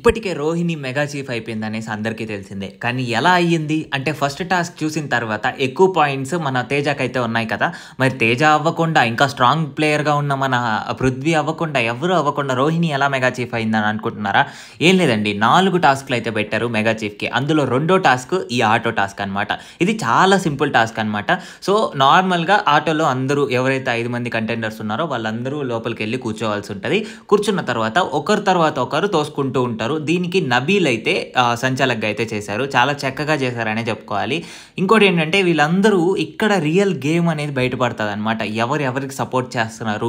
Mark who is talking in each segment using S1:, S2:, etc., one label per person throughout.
S1: ఇప్పటికే Rohini mega chief అయిపోయిందనేసి అందరికీ తెలిసిందే. కానీ ఎలా అయ్యింది అంటే ఫస్ట్ టాస్క్ చూసిన తర్వాత ఎక్కువ పాయింట్స్ మన తేజకైతే ఉన్నాయి కదా! మరి తేజ అవ్వకుండా ఇంకా స్ట్రాంగ్ ప్లేయర్‌గా ఉన్న మన పృథ్వీ అవ్వకుండా ఎవరు అవ్వకుండా రోహిణి ఎలా మెగా చీఫ్ అయిందని అనుకుంటున్నారా? ఏం లేదండి 4 టాస్క్‌లు అయితే పెట్టారు మెగా చీఫ్‌కి. అందులో రెండో టాస్క్ ఈ ఆటో టాస్క్ అనమాట. ఇది చాలా సింపుల్ టాస్క్ అనమాట. సో నార్మల్‌గా ఆటోలో అందరూ ఎవరైతే 5 మంది కంటెండర్స్ ఉన్నారో వాళ్ళందరూ లోపలికెళ్ళి కూర్చోవాల్సి ఉంటది. కూర్చున్న తర్వాత ఒకరి తర్వాత ఒకరు తోసుకుంటూ ఉంటారు. దీనికి నబీల్ అయితే సంచాలక్‌గా అయితే చేశారు. చాలా చక్కగా చేశారనే చెప్పుకోవాలి. ఇంకోటి ఏంటంటే వీళ్ళందరూ ఇక్కడ రియల్ గేమ్ అనేది బయటపడతదనమాట. ఎవరికి సపోర్ట్ చేస్తున్నారు,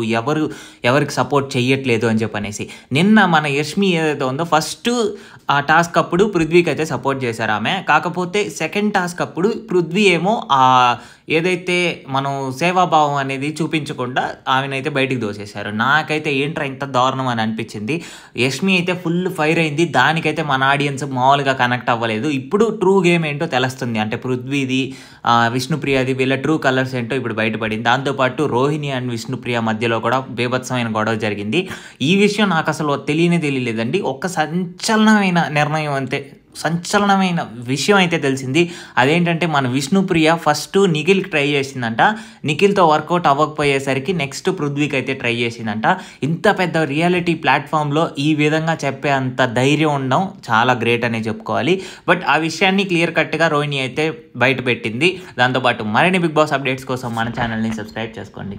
S1: ఎవరికి సపోర్ట్ చెయ్యట్లేదు అని చెప్పనేసి. నిన్న మన యష్మి ఏదైతే ఉందో ఫస్ట్ ఆ టాస్క్ అప్పుడు పృథ్వీకి అయితే సపోర్ట్ చేశారు ఆమె. కాకపోతే సెకండ్ టాస్క్ అప్పుడు పృథ్వీ ఏమో ఏదైతే మనం సేవాభావం అనేది చూపించకుండా ఆమెనైతే బయటికి దోసేశారు. నాకైతే ఏంట్రా ఇంత దారుణం అని అనిపించింది. యష్మి అయితే ఫుల్ ఫైర్ అయింది. దానికైతే మన ఆడియన్స్ మామూలుగా కనెక్ట్ అవ్వలేదు. ఇప్పుడు ట్రూ గేమ్ ఏంటో తెలుస్తుంది. అంటే పృథ్వీది విష్ణుప్రియది వీళ్ళ ట్రూ కలర్స్ ఏంటో ఇప్పుడు బయటపడింది. దాంతోపాటు రోహిణి అండ్ విష్ణుప్రియ మధ్యలో కూడా బీభత్సమైన గొడవ జరిగింది. ఈ విషయం నాకు అసలు తెలియలేదండి. ఒక సంచలనమైన విషయం అయితే తెలిసింది. అదేంటంటే మన విష్ణుప్రియ ఫస్ట్ నిఖిల్కి ట్రై చేసిందంట. నిఖిల్తో వర్కౌట్ అవ్వకపోయేసరికి నెక్స్ట్ పృథ్వీకి అయితే ట్రై చేసిందంట. ఇంత పెద్ద రియాలిటీ ప్లాట్ఫామ్లో ఈ విధంగా చెప్పే అంత ధైర్యం ఉండడం చాలా గ్రేట్ అనే చెప్పుకోవాలి. బట్ ఆ విషయాన్ని క్లియర్ కట్గా రోహిణి అయితే బయట పెట్టింది. దాంతోపాటు మరిన్ని బిగ్ బాస్ అప్డేట్స్ కోసం మన ఛానల్ని సబ్స్క్రైబ్ చేసుకోండి.